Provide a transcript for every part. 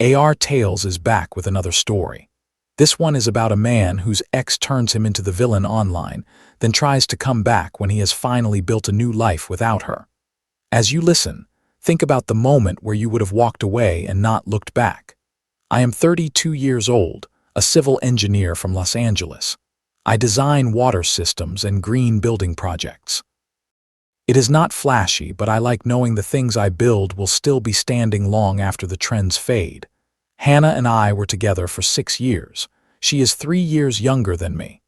AR Tales is back with another story. This one is about a man whose ex turns him into the villain online, then tries to come back when he has finally built a new life without her. As you listen, think about the moment where you would have walked away and not looked back. I am 32 years old, a civil engineer from Los Angeles. I design water systems and green building projects. It is not flashy, but I like knowing the things I build will still be standing long after the trends fade. Hannah and I were together for 6 years. She is 3 years younger than me.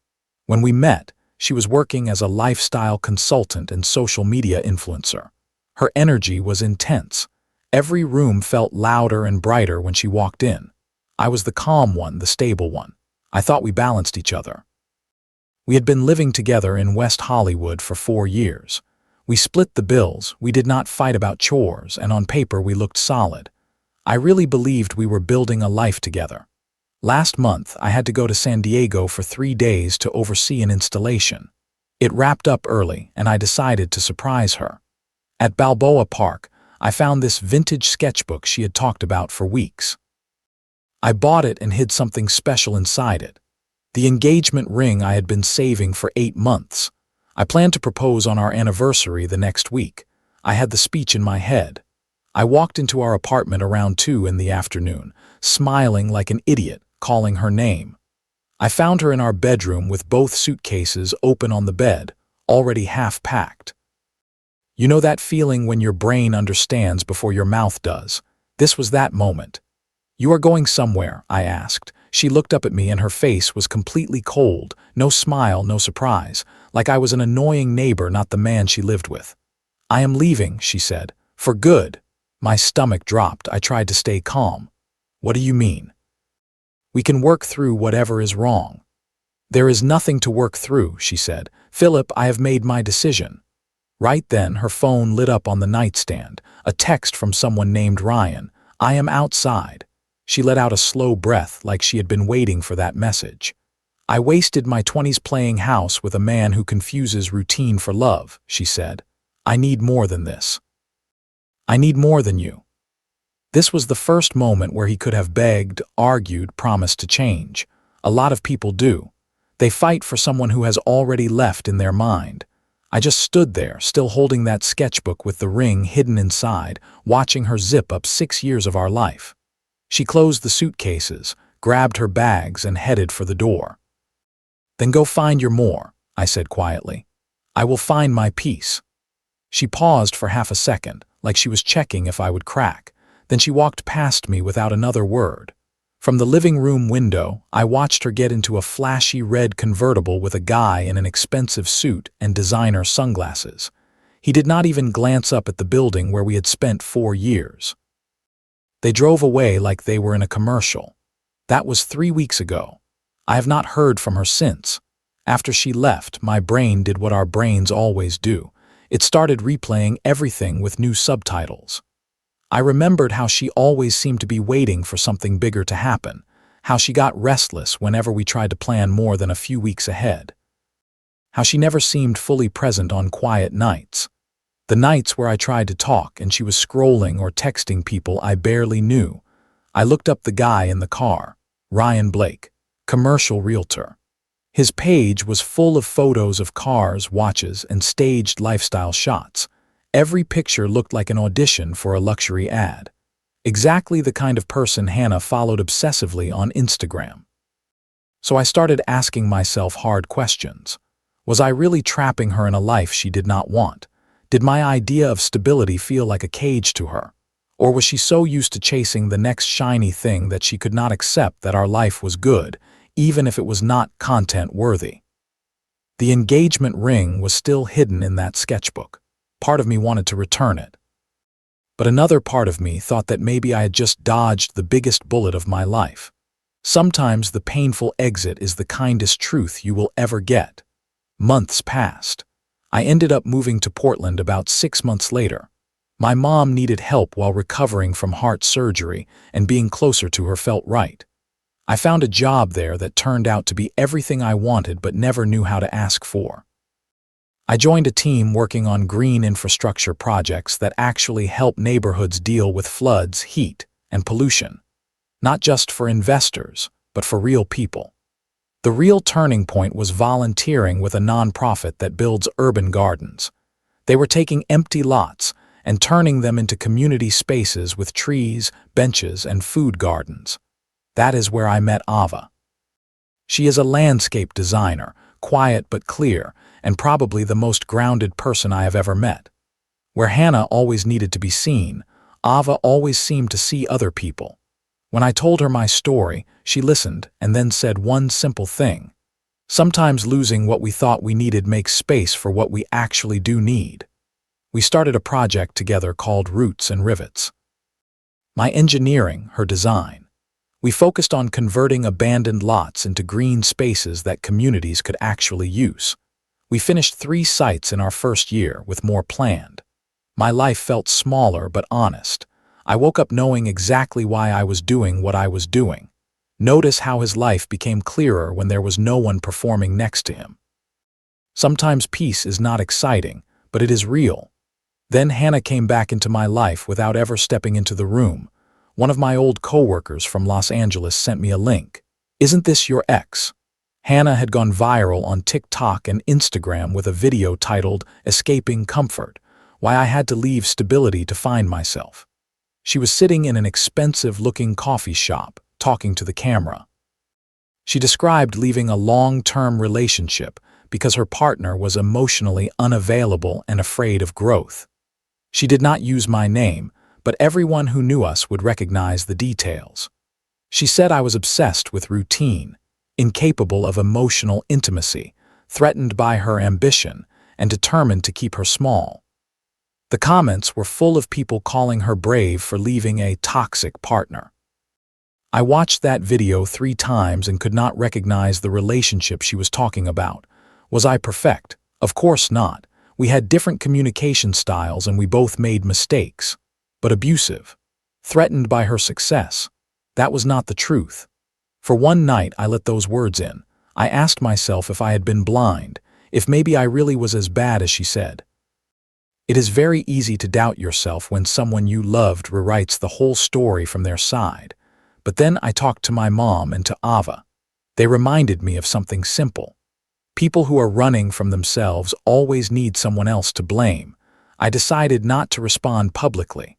When we met, she was working as a lifestyle consultant and social media influencer. Her energy was intense. Every room felt louder and brighter when she walked in. I was the calm one, the stable one. I thought we balanced each other. We had been living together in West Hollywood for 4 years. We split the bills, we did not fight about chores, and on paper we looked solid. I really believed we were building a life together. Last month, I had to go to San Diego for 3 days to oversee an installation. It wrapped up early, and I decided to surprise her. At Balboa Park, I found this vintage sketchbook she had talked about for weeks. I bought it and hid something special inside it. The engagement ring I had been saving for 8 months. I planned to propose on our anniversary the next week. I had the speech in my head. I walked into our apartment around 2 in the afternoon, smiling like an idiot, calling her name. I found her in our bedroom with both suitcases open on the bed, already half packed. You know that feeling when your brain understands before your mouth does? This was that moment. "You are going somewhere?" I asked. She looked up at me and her face was completely cold, no smile, no surprise, like I was an annoying neighbor, not the man she lived with. "I am leaving," she said. "For good." My stomach dropped. I tried to stay calm. "What do you mean?" "We can work through whatever is wrong." "There is nothing to work through," she said. "Philip, I have made my decision." Right then, her phone lit up on the nightstand, a text from someone named Ryan. "I am outside." She let out a slow breath like she had been waiting for that message. "I wasted my 20s playing house with a man who confuses routine for love," she said. "I need more than this. I need more than you." This was the first moment where he could have begged, argued, promised to change. A lot of people do. They fight for someone who has already left in their mind. I just stood there, still holding that sketchbook with the ring hidden inside, watching her zip up 6 years of our life. She closed the suitcases, grabbed her bags, and headed for the door. "Then go find your more," I said quietly. "I will find my peace." She paused for half a second, like she was checking if I would crack. Then she walked past me without another word. From the living room window, I watched her get into a flashy red convertible with a guy in an expensive suit and designer sunglasses. He did not even glance up at the building where we had spent 4 years. They drove away like they were in a commercial. That was 3 weeks ago. I have not heard from her since. After she left, my brain did what our brains always do. It started replaying everything with new subtitles. I remembered how she always seemed to be waiting for something bigger to happen, how she got restless whenever we tried to plan more than a few weeks ahead, how she never seemed fully present on quiet nights, the nights where I tried to talk and she was scrolling or texting people I barely knew. I looked up the guy in the car, Ryan Blake, commercial realtor. His page was full of photos of cars, watches, and staged lifestyle shots. Every picture looked like an audition for a luxury ad. Exactly the kind of person Hannah followed obsessively on Instagram. So I started asking myself hard questions. Was I really trapping her in a life she did not want? Did my idea of stability feel like a cage to her? Or was she so used to chasing the next shiny thing that she could not accept that our life was good, even if it was not content-worthy? The engagement ring was still hidden in that sketchbook. Part of me wanted to return it. But another part of me thought that maybe I had just dodged the biggest bullet of my life. Sometimes the painful exit is the kindest truth you will ever get. Months passed. I ended up moving to Portland about 6 months later. My mom needed help while recovering from heart surgery, and being closer to her felt right. I found a job there that turned out to be everything I wanted but never knew how to ask for. I joined a team working on green infrastructure projects that actually help neighborhoods deal with floods, heat, and pollution. not just for investors, but for real people. The real turning point was volunteering with a nonprofit that builds urban gardens. They were taking empty lots and turning them into community spaces with trees, benches, and food gardens. That is where I met Ava. She is a landscape designer, quiet but clear, and probably the most grounded person I have ever met. Where Hannah always needed to be seen, Ava always seemed to see other people. When I told her my story, she listened and then said one simple thing. Sometimes losing what we thought we needed makes space for what we actually do need. We started a project together called Roots and Rivets. My engineering, her design. We focused on converting abandoned lots into green spaces that communities could actually use. We finished 3 sites in our first year, with more planned. My life felt smaller but honest. I woke up knowing exactly why I was doing what I was doing. Notice how his life became clearer when there was no one performing next to him. Sometimes peace is not exciting, but it is real. Then Hannah came back into my life without ever stepping into the room. One of my old coworkers from Los Angeles sent me a link. "Isn't this your ex?" Hannah had gone viral on TikTok and Instagram with a video titled "Escaping Comfort: Why I Had to Leave Stability to Find Myself." She was sitting in an expensive-looking coffee shop, talking to the camera. She described leaving a long-term relationship because her partner was emotionally unavailable and afraid of growth. She did not use my name, but everyone who knew us would recognize the details. She said I was obsessed with routine, incapable of emotional intimacy, threatened by her ambition, and determined to keep her small. The comments were full of people calling her brave for leaving a toxic partner. I watched that video 3 times and could not recognize the relationship she was talking about. Was I perfect? Of course not. We had different communication styles and we both made mistakes. But abusive. Threatened by her success. That was not the truth. For one night I let those words in. I asked myself if I had been blind, if maybe I really was as bad as she said. It is very easy to doubt yourself when someone you loved rewrites the whole story from their side. But then I talked to my mom and to Ava. They reminded me of something simple. People who are running from themselves always need someone else to blame. I decided not to respond publicly.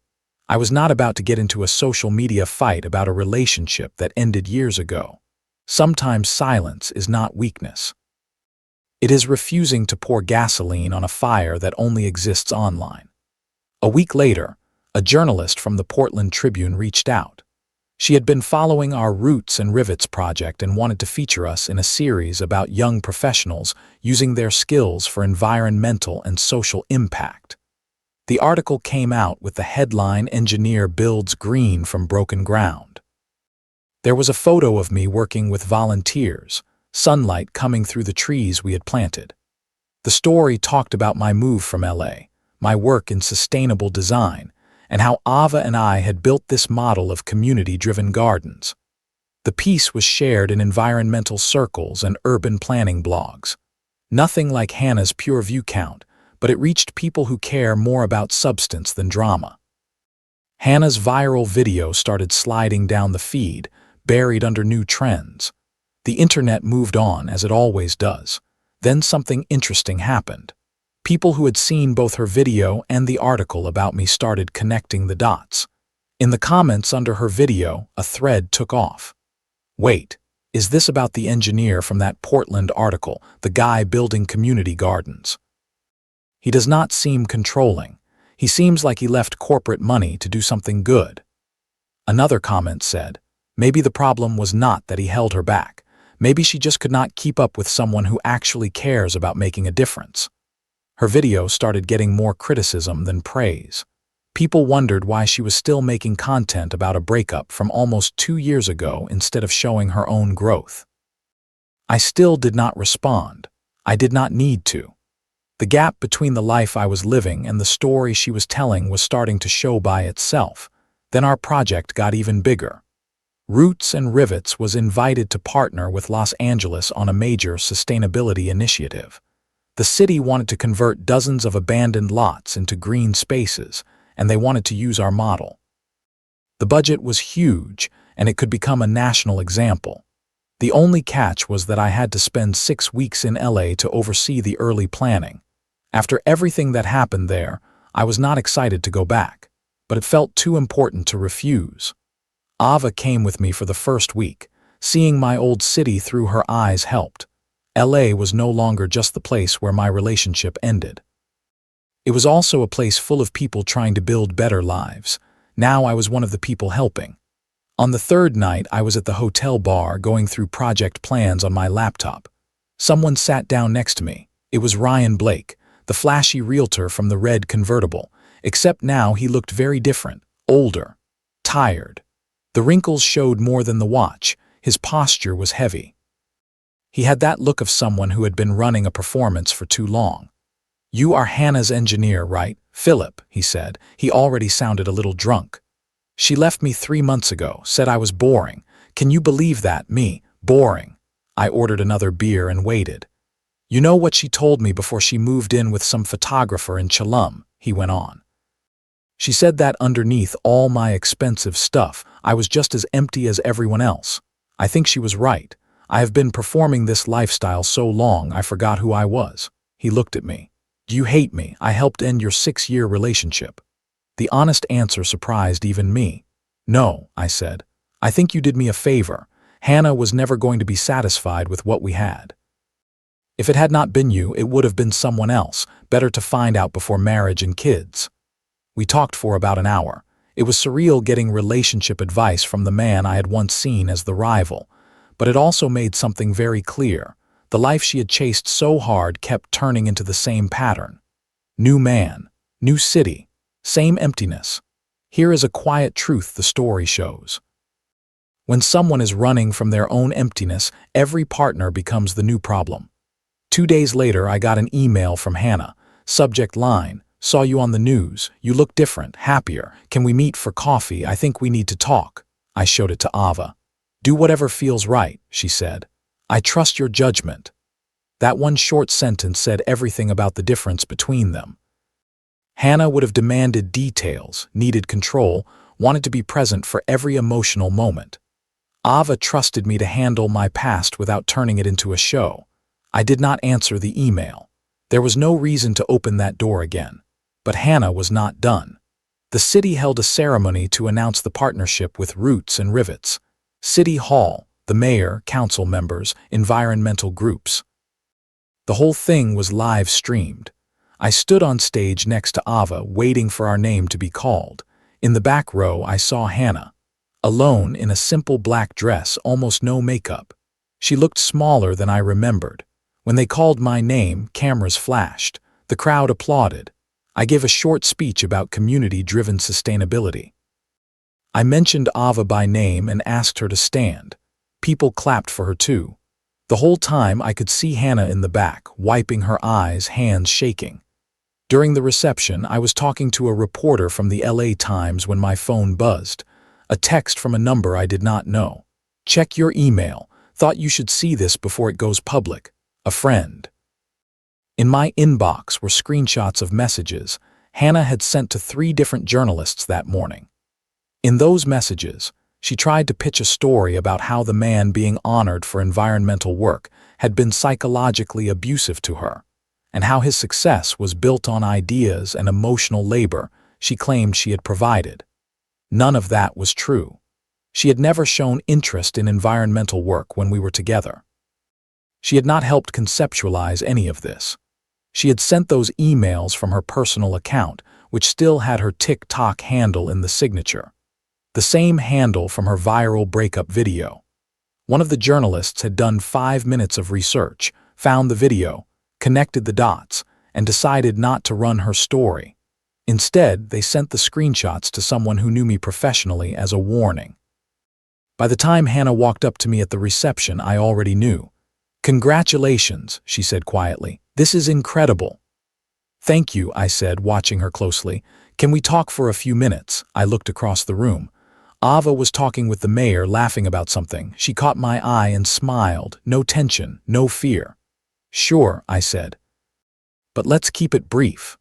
I was not about to get into a social media fight about a relationship that ended years ago. Sometimes silence is not weakness. It is refusing to pour gasoline on a fire that only exists online. A week later, a journalist from the Portland Tribune reached out. She had been following our Roots and Rivets project and wanted to feature us in a series about young professionals using their skills for environmental and social impact. The article came out with the headline, "Engineer Builds Green from Broken Ground." There was a photo of me working with volunteers, sunlight coming through the trees we had planted. The story talked about my move from LA, my work in sustainable design, and how Ava and I had built this model of community-driven gardens. The piece was shared in environmental circles and urban planning blogs. Nothing like Hannah's pure view count, but it reached people who care more about substance than drama. Hannah's viral video started sliding down the feed, buried under new trends. The internet moved on, as it always does. Then something interesting happened. People who had seen both her video and the article about me started connecting the dots. In the comments under her video, a thread took off. Wait, is this about the engineer from that Portland article, the guy building community gardens? He does not seem controlling. He seems like he left corporate money to do something good. Another comment said, maybe the problem was not that he held her back. Maybe she just could not keep up with someone who actually cares about making a difference. Her video started getting more criticism than praise. People wondered why she was still making content about a breakup from almost 2 years ago instead of showing her own growth. I still did not respond. I did not need to. The gap between the life I was living and the story she was telling was starting to show by itself. Then our project got even bigger. Roots and Rivets was invited to partner with Los Angeles on a major sustainability initiative. The city wanted to convert dozens of abandoned lots into green spaces, and they wanted to use our model. The budget was huge, and it could become a national example. The only catch was that I had to spend 6 weeks in LA to oversee the early planning. After everything that happened there, I was not excited to go back, but it felt too important to refuse. Ava came with me for the first week. Seeing my old city through her eyes helped. LA was no longer just the place where my relationship ended. It was also a place full of people trying to build better lives. Now I was one of the people helping. On the third night, I was at the hotel bar going through project plans on my laptop. Someone sat down next to me. It was Ryan Blake, the flashy realtor from the red convertible, except now he looked very different, older, tired. The wrinkles showed more than the watch. His posture was heavy. He had that look of someone who had been running a performance for too long. "You are Hannah's engineer, right, Philip?" he said. He already sounded a little drunk. "She left me 3 months ago, said I was boring. Can you believe that? Me, boring." I ordered another beer and waited. "You know what she told me before she moved in with some photographer in Chalum," he went on. "She said that underneath all my expensive stuff, I was just as empty as everyone else. I think she was right. I have been performing this lifestyle so long I forgot who I was." He looked at me. "Do you hate me? I helped end your 6-year relationship." The honest answer surprised even me. "No," I said. "I think you did me a favor. Hannah was never going to be satisfied with what we had. If it had not been you, it would have been someone else. Better to find out before marriage and kids." We talked for about an hour. It was surreal getting relationship advice from the man I had once seen as the rival, but it also made something very clear. The life she had chased so hard kept turning into the same pattern. New man, new city, same emptiness. Here is a quiet truth the story shows. When someone is running from their own emptiness, every partner becomes the new problem. 2 days later, I got an email from Hannah. Subject line: "Saw you on the news. You look different, happier. Can we meet for coffee? I think we need to talk." I showed it to Ava. "Do whatever feels right," she said. "I trust your judgment." That one short sentence said everything about the difference between them. Hannah would have demanded details, needed control, wanted to be present for every emotional moment. Ava trusted me to handle my past without turning it into a show. I did not answer the email. There was no reason to open that door again. But Hannah was not done. The city held a ceremony to announce the partnership with Roots and Rivets. City Hall, the mayor, council members, environmental groups. The whole thing was live streamed. I stood on stage next to Ava, waiting for our name to be called. In the back row, I saw Hannah. Alone in a simple black dress, almost no makeup. She looked smaller than I remembered. When they called my name, cameras flashed. The crowd applauded. I gave a short speech about community-driven sustainability. I mentioned Ava by name and asked her to stand. People clapped for her too. The whole time I could see Hannah in the back, wiping her eyes, hands shaking. During the reception, I was talking to a reporter from the LA Times when my phone buzzed. A text from a number I did not know. "Check your email. Thought you should see this before it goes public. A friend." In my inbox were screenshots of messages Hannah had sent to 3 different journalists that morning. In those messages, she tried to pitch a story about how the man being honored for environmental work had been psychologically abusive to her, and how his success was built on ideas and emotional labor she claimed she had provided. None of that was true. She had never shown interest in environmental work when we were together. She had not helped conceptualize any of this. She had sent those emails from her personal account, which still had her TikTok handle in the signature. The same handle from her viral breakup video. One of the journalists had done 5 minutes of research, found the video, connected the dots, and decided not to run her story. Instead, they sent the screenshots to someone who knew me professionally as a warning. By the time Hannah walked up to me at the reception, I already knew. "Congratulations," she said quietly. "This is incredible." "Thank you," I said, watching her closely. "Can we talk for a few minutes?" I looked across the room. Ava was talking with the mayor, laughing about something. She caught my eye and smiled. No tension, no fear. "Sure," I said. "But let's keep it brief."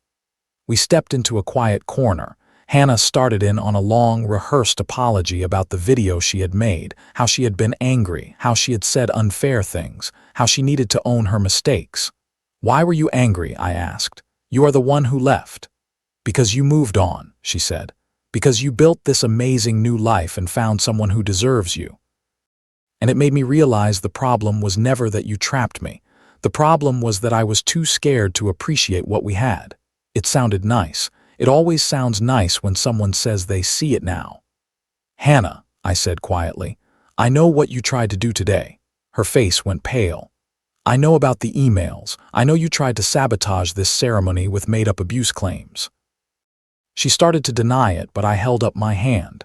We stepped into a quiet corner. Hannah started in on a long, rehearsed apology about the video she had made, how she had been angry, how she had said unfair things, how she needed to own her mistakes. "Why were you angry?" I asked. "You are the one who left." "Because you moved on," she said. "Because you built this amazing new life and found someone who deserves you." And it made me realize the problem was never that you trapped me. The problem was that I was too scared to appreciate what we had. It sounded nice. It always sounds nice when someone says they see it now. "Hannah," I said quietly, "I know what you tried to do today." Her face went pale. "I know about the emails. I know you tried to sabotage this ceremony with made-up abuse claims." She started to deny it, but I held up my hand.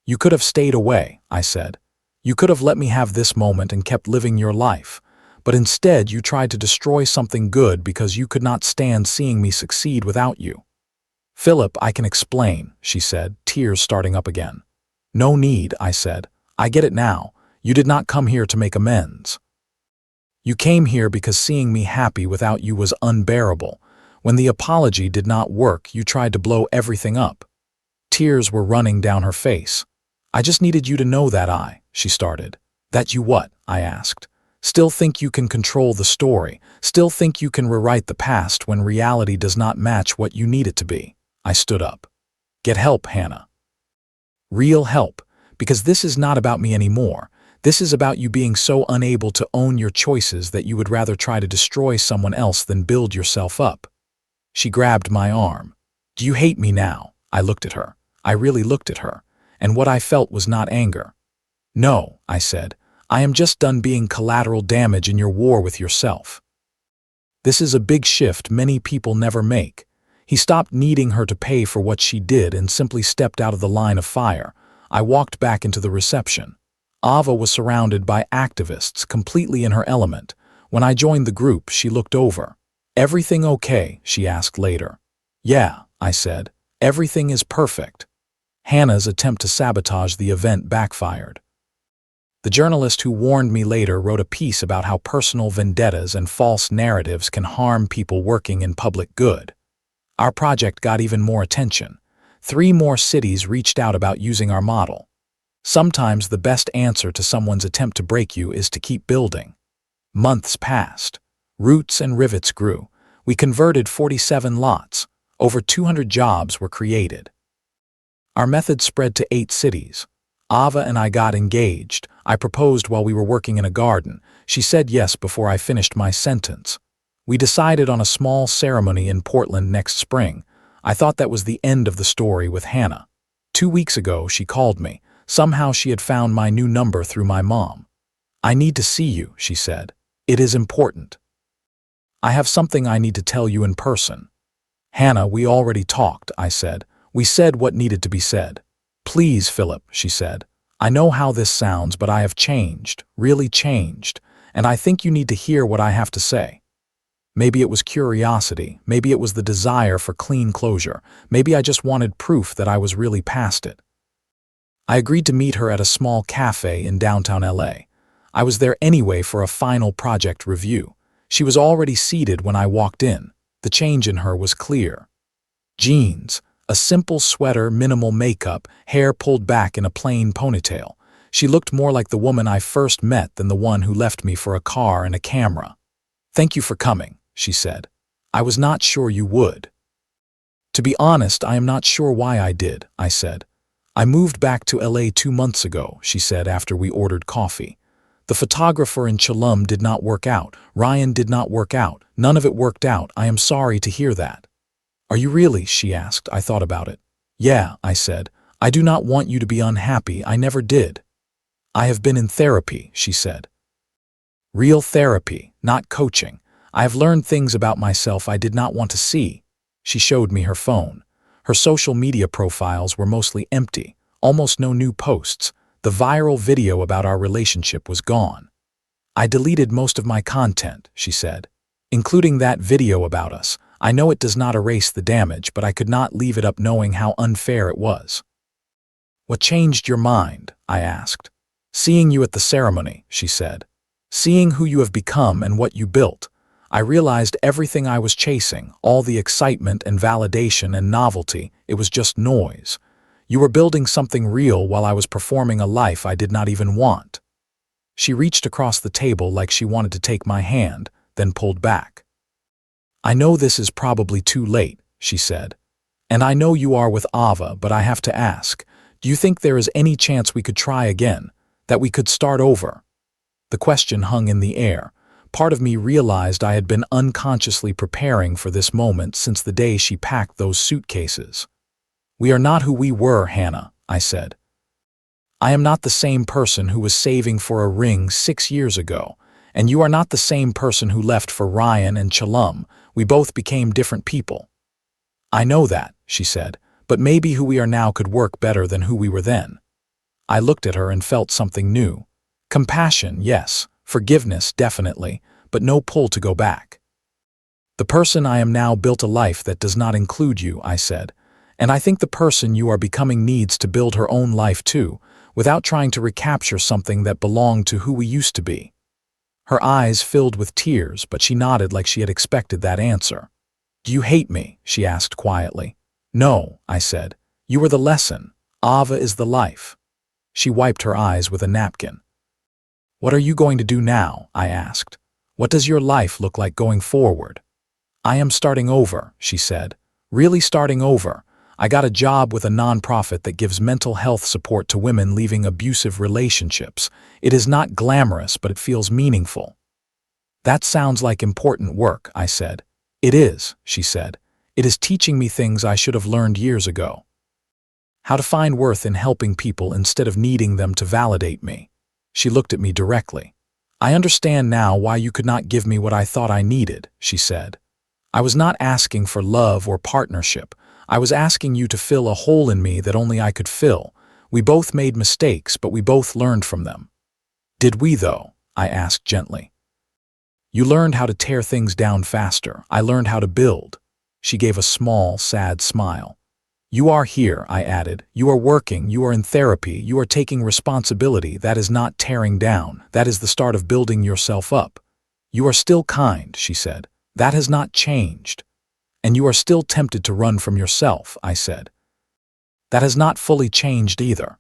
"You could have stayed away," I said. "You could have let me have this moment and kept living your life. But instead you tried to destroy something good because you could not stand seeing me succeed without you." "Philip, I can explain," she said, tears starting up again. "No need," I said. "I get it now. You did not come here to make amends. You came here because seeing me happy without you was unbearable. When the apology did not work, you tried to blow everything up." Tears were running down her face. "I just needed you to know that she started. "That you what?" I asked. "Still think you can control the story, still think you can rewrite the past when reality does not match what you need it to be." I stood up. "Get help, Hannah. Real help, because this is not about me anymore. This is about you being so unable to own your choices that you would rather try to destroy someone else than build yourself up." She grabbed my arm. "Do you hate me now?" I looked at her. I really looked at her, and what I felt was not anger. "No," I said. "I am just done being collateral damage in your war with yourself." This is a big shift many people never make. He stopped needing her to pay for what she did and simply stepped out of the line of fire. I walked back into the reception. Ava was surrounded by activists, completely in her element. When I joined the group, she looked over. "Everything okay?" she asked later. "Yeah," I said. "Everything is perfect." Hannah's attempt to sabotage the event backfired. The journalist who warned me later wrote a piece about how personal vendettas and false narratives can harm people working in public good. Our project got even more attention. 3 more cities reached out about using our model. Sometimes the best answer to someone's attempt to break you is to keep building. Months passed. Roots and rivets grew. We converted 47 lots. Over 200 jobs were created. Our method spread to 8 cities. Ava and I got engaged. I proposed while we were working in a garden. She said yes before I finished my sentence. We decided on a small ceremony in Portland next spring. I thought that was the end of the story with Hannah. 2 weeks ago, she called me. Somehow she had found my new number through my mom. "I need to see you," she said. "It is important. I have something I need to tell you in person." "Hannah, we already talked," I said. "We said what needed to be said." "Please, Philip," she said. "I know how this sounds, but I have changed, really changed, and I think you need to hear what I have to say." Maybe it was curiosity, maybe it was the desire for clean closure, maybe I just wanted proof that I was really past it. I agreed to meet her at a small cafe in downtown LA. I was there anyway for a final project review. She was already seated when I walked in. The change in her was clear. Jeans, a simple sweater, minimal makeup, hair pulled back in a plain ponytail. She looked more like the woman I first met than the one who left me for a car and a camera. "Thank you for coming," she said. "I was not sure you would." "To be honest, I am not sure why I did," I said. "I moved back to LA 2 months ago," she said after we ordered coffee. "The photographer in Chalum did not work out. Ryan did not work out. None of it worked out. I am sorry to hear that." "Are you really?" she asked. I thought about it. "Yeah," I said. "I do not want you to be unhappy. I never did." "I have been in therapy," she said. "Real therapy, not coaching. I have learned things about myself I did not want to see." She showed me her phone. Her social media profiles were mostly empty, almost no new posts. The viral video about our relationship was gone. "I deleted most of my content," she said, "including that video about us. I know it does not erase the damage, but I could not leave it up knowing how unfair it was." "What changed your mind?" I asked. "Seeing you at the ceremony," she said. "Seeing who you have become and what you built. I realized everything I was chasing, all the excitement and validation and novelty, it was just noise. You were building something real while I was performing a life I did not even want. She reached across the table like she wanted to take my hand, then pulled back. I know this is probably too late, she said. And I know you are with Ava, but I have to ask, do you think there is any chance we could try again, that we could start over? The question hung in the air. Part of me realized I had been unconsciously preparing for this moment since the day she packed those suitcases. We are not who we were, Hannah, I said. I am not the same person who was saving for a ring 6 years ago, and you are not the same person who left for Ryan and Chalum. We both became different people. I know that, she said, but maybe who we are now could work better than who we were then. I looked at her and felt something new. Compassion, yes. Forgiveness, definitely, but no pull to go back. The person I am now built a life that does not include you, I said, and I think the person you are becoming needs to build her own life too, without trying to recapture something that belonged to who we used to be. Her eyes filled with tears, but she nodded like she had expected that answer. Do you hate me? She asked quietly. No, I said. You are the lesson. Ava is the life. She wiped her eyes with a napkin. What are you going to do now? I asked. What does your life look like going forward? I am starting over, she said. Really starting over. I got a job with a nonprofit that gives mental health support to women leaving abusive relationships. It is not glamorous, but it feels meaningful. That sounds like important work, I said. It is, she said. It is teaching me things I should have learned years ago. How to find worth in helping people instead of needing them to validate me. She looked at me directly. I understand now why you could not give me what I thought I needed, she said. I was not asking for love or partnership. I was asking you to fill a hole in me that only I could fill. We both made mistakes, but we both learned from them. Did we, though? I asked gently. You learned how to tear things down faster. I learned how to build. She gave a small, sad smile. You are here, I added. You are working, you are in therapy, you are taking responsibility. That is not tearing down. That is the start of building yourself up. You are still kind, she said. That has not changed. And you are still tempted to run from yourself, I said. That has not fully changed either.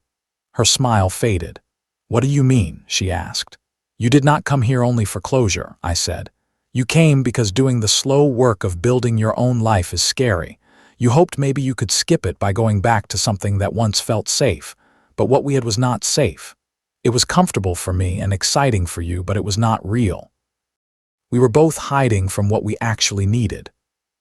Her smile faded. What do you mean? She asked. You did not come here only for closure, I said. You came because doing the slow work of building your own life is scary. You hoped maybe you could skip it by going back to something that once felt safe, but what we had was not safe. It was comfortable for me and exciting for you, but it was not real. We were both hiding from what we actually needed.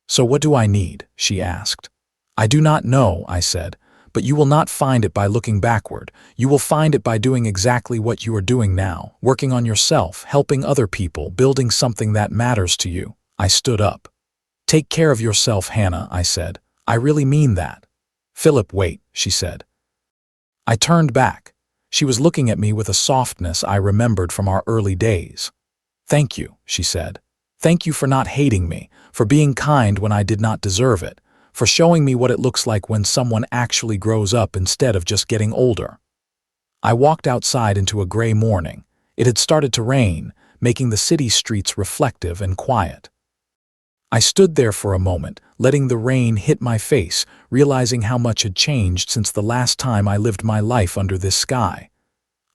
So what do I need? She asked. I do not know, I said, but you will not find it by looking backward. You will find it by doing exactly what you are doing now, working on yourself, helping other people, building something that matters to you. I stood up. Take care of yourself, Hannah, I said. I really mean that. Philip, wait, she said. I turned back. She was looking at me with a softness I remembered from our early days. Thank you, she said. Thank you for not hating me, for being kind when I did not deserve it, for showing me what it looks like when someone actually grows up instead of just getting older. I walked outside into a gray morning. It had started to rain, making the city streets reflective and quiet. I stood there for a moment, letting the rain hit my face, realizing how much had changed since the last time I lived my life under this sky.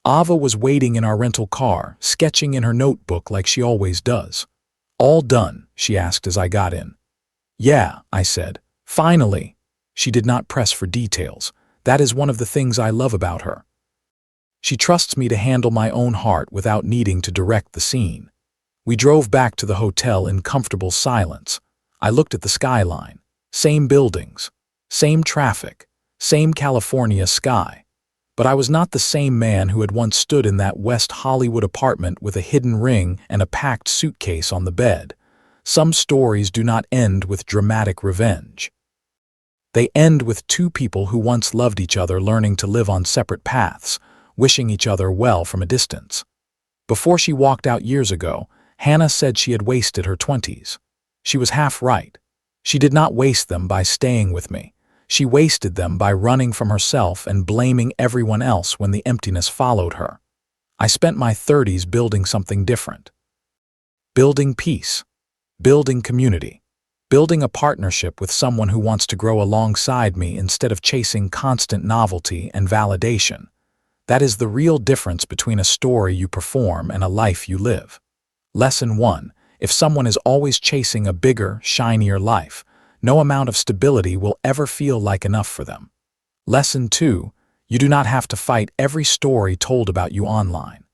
Ava was waiting in our rental car, sketching in her notebook like she always does. All done? She asked as I got in. Yeah, I said. Finally. She did not press for details. That is one of the things I love about her. She trusts me to handle my own heart without needing to direct the scene. We drove back to the hotel in comfortable silence. I looked at the skyline. Same buildings, same traffic, same California sky. But I was not the same man who had once stood in that West Hollywood apartment with a hidden ring and a packed suitcase on the bed. Some stories do not end with dramatic revenge. They end with two people who once loved each other learning to live on separate paths, wishing each other well from a distance. Before she walked out years ago, Hannah said she had wasted her 20s. She was half right. She did not waste them by staying with me. She wasted them by running from herself and blaming everyone else when the emptiness followed her. I spent my 30s building something different. Building peace. Building community. Building a partnership with someone who wants to grow alongside me instead of chasing constant novelty and validation. That is the real difference between a story you perform and a life you live. Lesson 1. If someone is always chasing a bigger, shinier life, no amount of stability will ever feel like enough for them. Lesson 2. You do not have to fight every story told about you online.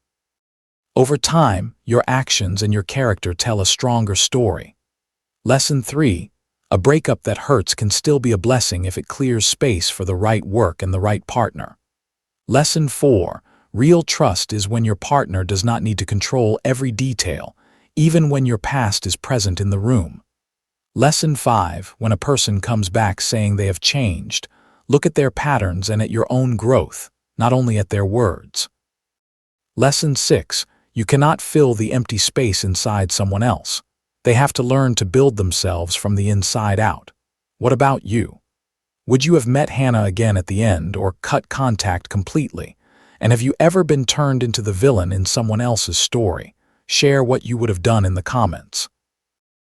Over time, your actions and your character tell a stronger story. Lesson 3. A breakup that hurts can still be a blessing if it clears space for the right work and the right partner. Lesson 4. Real trust is when your partner does not need to control every detail, even when your past is present in the room. Lesson 5. When a person comes back saying they have changed, look at their patterns and at your own growth, not only at their words. Lesson 6. You cannot fill the empty space inside someone else. They have to learn to build themselves from the inside out. What about you? Would you have met Hannah again at the end or cut contact completely? And have you ever been turned into the villain in someone else's story? Share what you would have done in the comments.